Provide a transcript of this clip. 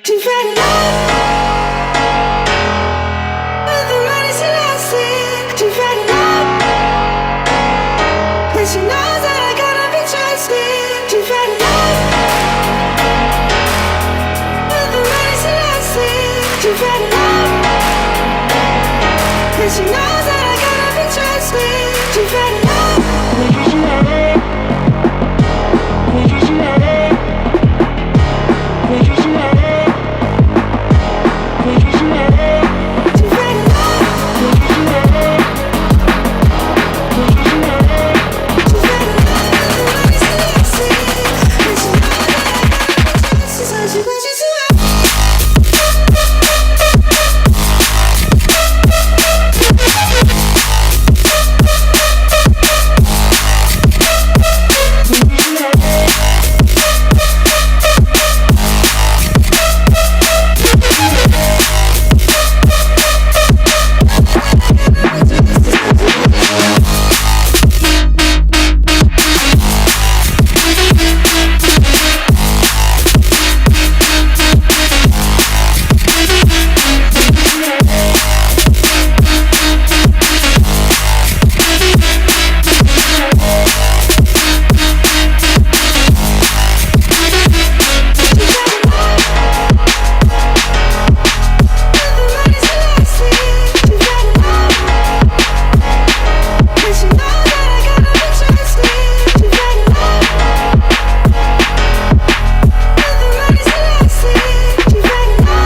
She fell in love with the man is elastic. She fell in love, and she knows that I gotta be trusted. She fell in love with the man is elastic. She fell in love, and she knows that I gotta be trusted. She fell in love. She